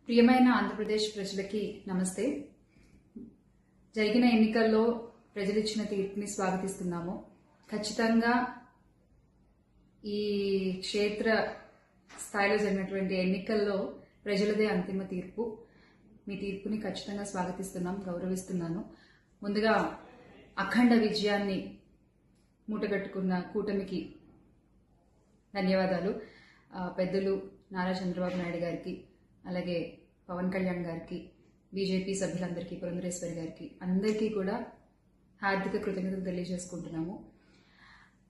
ప్రియమైన ఆంధ్రప్రదేశ్ ప్రజలకి నమస్తే. జరిగిన ఎన్నికల్లో ప్రజలు ఇచ్చిన తీర్పుని స్వాగతిస్తున్నాము. ఖచ్చితంగా ఈ క్షేత్ర స్థాయిలో జరిగినటువంటి ఎన్నికల్లో ప్రజలదే అంతిమ తీర్పు. మీ తీర్పుని ఖచ్చితంగా స్వాగతిస్తున్నాం, గౌరవిస్తున్నాను. ముందుగా అఖండ విజయాన్ని మూటగట్టుకున్న కూటమికి ధన్యవాదాలు. పెద్దలు నారా చంద్రబాబు నాయుడు గారికి, అలాగే పవన్ కళ్యాణ్ గారికి, బీజేపీ సభ్యులందరికీ, పురంధరేశ్వరి గారికి, అందరికీ కూడా హార్దిక కృతజ్ఞతలు తెలియజేసుకుంటున్నాము.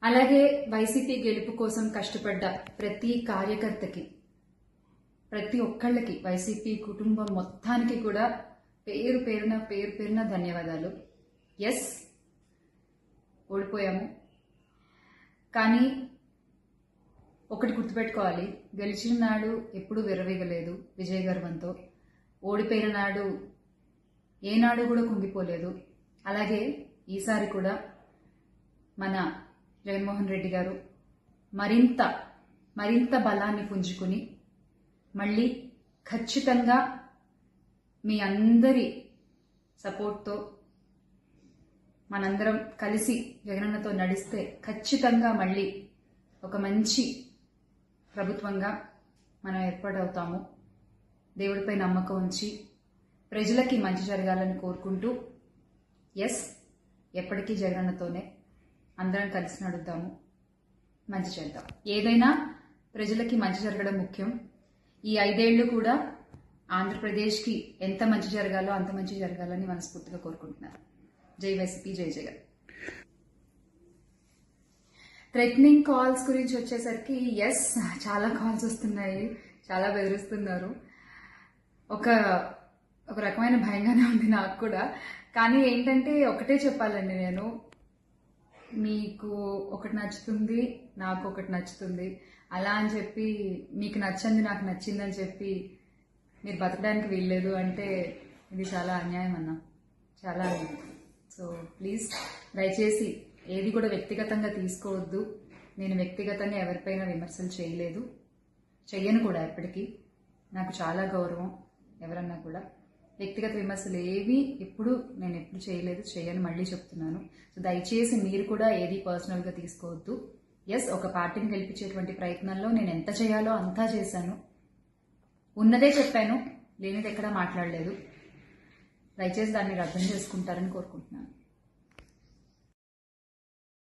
అలాగే వైసీపీ గెలుపు కోసం కష్టపడ్డ ప్రతి కార్యకర్తకి, ప్రతి ఒక్కళ్ళకి, వైసీపీ కుటుంబం మొత్తానికి కూడా పేరు పేరున ధన్యవాదాలు. ఎస్, ఓడిపోయాము, కానీ ఒకటి గుర్తుపెట్టుకోవాలి, గెలిచిన నాడు ఎప్పుడూ విర్రవీగలేదు విజయ గర్వంతో. ఓడిపోయిన నాడు ఏనాడు కూడా కుంగిపోలేదు. అలాగే ఈసారి కూడా మన జగన్మోహన్ రెడ్డి గారు మరింత బలాన్ని పుంజుకుని మళ్ళీ ఖచ్చితంగా మీ అందరి సపోర్ట్తో మనందరం కలిసి జగనన్నతో నడిస్తే ఖచ్చితంగా మళ్ళీ ఒక మంచి ప్రభుత్వంగా మనం ఏర్పాటవుతాము. దేవుడిపై నమ్మకం ఉంచి ప్రజలకి మంచి జరగాలని కోరుకుంటూ, ఎస్, ఎప్పటికీ జగనన్నతోనే అందరం కలిసి నడుద్దాము, మంచి చేద్దాం. ఏదైనా ప్రజలకి మంచి జరగడం ముఖ్యం. ఈ 5 ఏళ్లు కూడా ఆంధ్రప్రదేశ్కి ఎంత మంచి జరగాలో అంత మంచి జరగాలని మనస్ఫూర్తిగా కోరుకుంటున్నారు. జై వైసీపీ, జై జగన్. థ్రెటనింగ్ కాల్స్ గురించి వచ్చేసరికి, ఎస్, చాలా కాల్స్ వస్తున్నాయి, చాలా బెదిరిస్తున్నారు. ఒక రకమైన భయంగానే ఉంది నాకు కూడా. కానీ ఏంటంటే ఒకటే చెప్పాలండి, నేను మీకు ఒకటి నచ్చుతుంది, నాకు ఒకటి నచ్చుతుంది, అలా అని చెప్పి మీకు నచ్చింది నాకు నచ్చిందని చెప్పి మీరు బతకడానికి వీల్లేదు అంటే ఇది చాలా అన్యాయం అన్న, చాలా అన్యాయం. సో ప్లీజ్, దయచేసి ఏది కూడా వ్యక్తిగతంగా తీసుకోవద్దు. నేను వ్యక్తిగతంగా ఎవరిపైనా విమర్శలు చేయలేదు, చెయ్యను కూడా. ఎప్పటికీ నాకు చాలా గౌరవం. ఎవరన్నా కూడా వ్యక్తిగత విమర్శలు ఏవి ఎప్పుడు చేయలేదు, చేయను, మళ్ళీ చెప్తున్నాను. సో దయచేసి మీరు కూడా ఏది పర్సనల్గా తీసుకోవద్దు. ఎస్, ఒక పార్టీని గెలిపించేటువంటి ప్రయత్నంలో నేను ఎంత చేయాలో అంతా చేశాను, ఉన్నదే చెప్పాను, లేనిది ఎక్కడా మాట్లాడలేదు. దయచేసి దాన్ని అర్థం చేసుకుంటారని కోరుకుంటున్నాను.